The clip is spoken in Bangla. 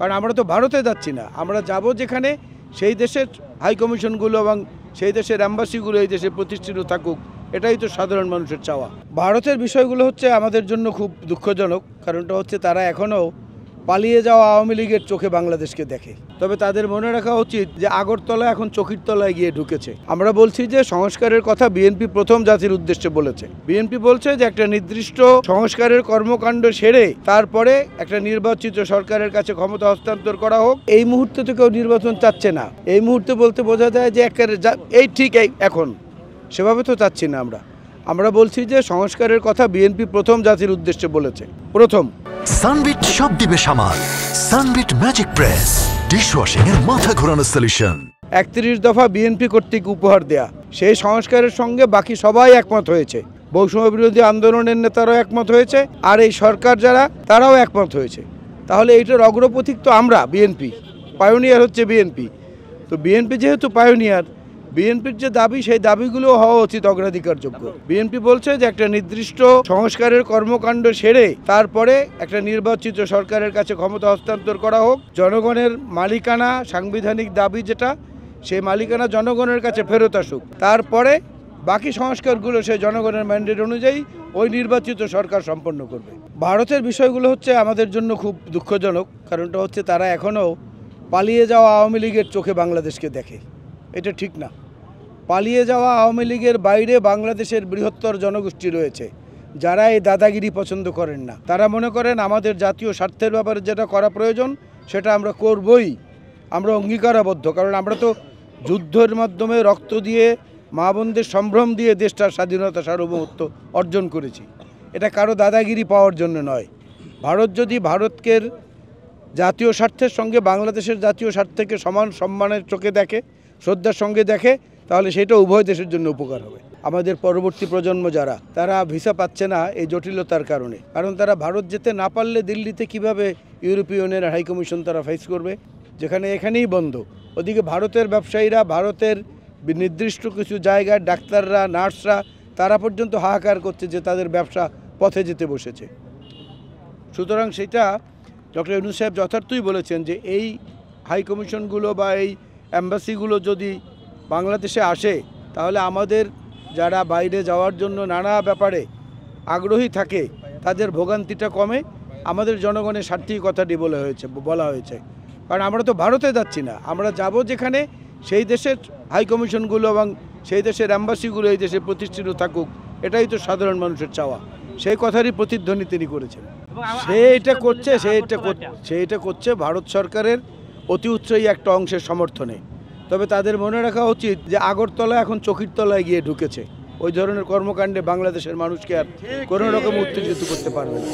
কারণ আমরা তো ভারতে যাচ্ছি না, আমরা যাব যেখানে সেই দেশের হাই কমিশনগুলো এবং সেই দেশের অ্যাম্বাসিগুলো এই দেশে প্রতিষ্ঠিত থাকুক, এটাই তো সাধারণ মানুষের চাওয়া। ভারতের বিষয়গুলো হচ্ছে আমাদের জন্য খুব দুঃখজনক, কারণটা হচ্ছে তারা এখনও পালিয়ে যাওয়া আওয়ামী লীগের চোখে বাংলাদেশকে দেখে। তবে তাদের মনে রাখা উচিত যে আগরতলা এখন চকির তলায় গিয়ে ঢুকেছে। আমরা বলছি যে সংস্কারের কথা বিএনপি প্রথম জাতির উদ্দেশ্যে বলেছে। বিএনপি বলছে যে একটা নির্দিষ্ট সংস্কারের কর্মকাণ্ড সেরে তারপরে একটা নির্বাচিত সরকারের কাছে ক্ষমতা হস্তান্তর করা হোক। এই মুহূর্তে তো কেউ নির্বাচন চাচ্ছে না। এই মুহূর্তে বলতে বোঝা যায় যে এই ঠিক এখন সেভাবে তো চাচ্ছি না। আমরা বলছি যে সংস্কারের কথা বিএনপি প্রথম জাতির উদ্দেশ্যে বলেছে। প্রথম সানবিট সব দিবে সামাল। সানবিট ম্যাজিক প্রেস ডিশওয়াশিং এর মাথা ঘোরানো সলিউশন। 31 দফা বিএনপি কর্তৃক উপহার দেয়া সেই সংস্কারের সঙ্গে বাকি সবাই একমত হয়েছে। বৈষম্য বিরোধী আন্দোলনের নেতারাও একমত হয়েছে, আর এই সরকার যারা তারাও একমত হয়েছে। তাহলে এইটার অগ্রপথিক তো আমরা, বিএনপি পায়োনিয়ার হচ্ছে বিএনপি। তো বিএনপি যেহেতু পায়োনিয়ার, বিএনপির যে দাবি সেই দাবিগুলো হওয়া উচিত অগ্রাধিকারযোগ্য। বিএনপি বলছে যে একটা নির্দিষ্ট সংস্কারের কর্মকাণ্ড সেরে তারপরে একটা নির্বাচিত সরকারের কাছে ক্ষমতা হস্তান্তর করা হোক। জনগণের মালিকানা, সাংবিধানিক দাবি যেটা, সেই মালিকানা জনগণের কাছে ফেরত আসুক। তারপরে বাকি সংস্কারগুলো সেই জনগণের ম্যান্ডেট অনুযায়ী ওই নির্বাচিত সরকার সম্পন্ন করবে। ভারতের বিষয়গুলো হচ্ছে আমাদের জন্য খুব দুঃখজনক, কারণটা হচ্ছে তারা এখনও পালিয়ে যাওয়া আওয়ামী লীগের চোখে বাংলাদেশকে দেখে। এটা ঠিক না। পালিয়ে যাওয়া আওয়ামী লীগের বাইরে বাংলাদেশের বৃহত্তর জনগোষ্ঠী রয়েছে যারা এই দাদাগিরি পছন্দ করেন না। তারা মনে করেন আমাদের জাতীয় স্বার্থের ব্যাপারে যেটা করা প্রয়োজন সেটা আমরা করবই, আমরা অঙ্গীকারাবদ্ধ। কারণ আমরা তো যুদ্ধের মাধ্যমে রক্ত দিয়ে, মা বোনদের সম্ভ্রম দিয়ে দেশটার স্বাধীনতা সার্বভৌমত্ব অর্জন করেছি। এটা কারো দাদাগিরি পাওয়ার জন্য নয়। ভারত যদি ভারতকে জাতীয় স্বার্থের সঙ্গে বাংলাদেশের জাতীয় স্বার্থকে সমান সম্মানের চোখে দেখে, শ্রদ্ধার সঙ্গে দেখে, তাহলে সেটা উভয় দেশের জন্য উপকার হবে। আমাদের পরবর্তী প্রজন্ম যারা, তারা ভিসা পাচ্ছে না এই জটিলতার কারণে। কারণ তারা ভারত যেতে না পারলে দিল্লিতে কিভাবে ইউরোপীয় ইউনিয়নের হাইকমিশন তারা ফেস করবে, যেখানে এখানেই বন্ধ। ওদিকে ভারতের ব্যবসায়ীরা, ভারতের নির্দিষ্ট কিছু জায়গায় ডাক্তাররা, নার্সরা, তারা পর্যন্ত হাহাকার করছে যে তাদের ব্যবসা পথে যেতে বসেছে। সুতরাং সেটা ডক্টর ইউনূস সাহেব যথার্থই বলেছেন যে এই হাইকমিশনগুলো বা এই অ্যাম্বাসিগুলো যদি বাংলাদেশে আসে, তাহলে আমাদের যারা বাইরে যাওয়ার জন্য নানা ব্যাপারে আগ্রহী থাকে তাদের ভোগান্তিটা কমে। আমাদের জনগণের স্বার্থেই কথাটি বলা হয়েছে। কারণ আমরা তো ভারতে যাচ্ছি না, আমরা যাব যেখানে সেই দেশের হাইকমিশনগুলো এবং সেই দেশের অ্যাম্বাসিগুলো এই দেশে প্রতিষ্ঠিত থাকুক, এটাই তো সাধারণ মানুষের চাওয়া। সেই কথারই প্রতিধ্বনি তিনি করেছেন। সেইটা করছে ভারত সরকারের অতি উৎসাহী একটা অংশের সমর্থনে। তবে তাদের মনে রাখা উচিত যে আগরতলা এখন চকির তলায় গিয়ে ঢুকেছে। ওই ধরনের কর্মকাণ্ডে বাংলাদেশের মানুষকে আর কোনো রকম উত্তেজিত করতে পারবে না।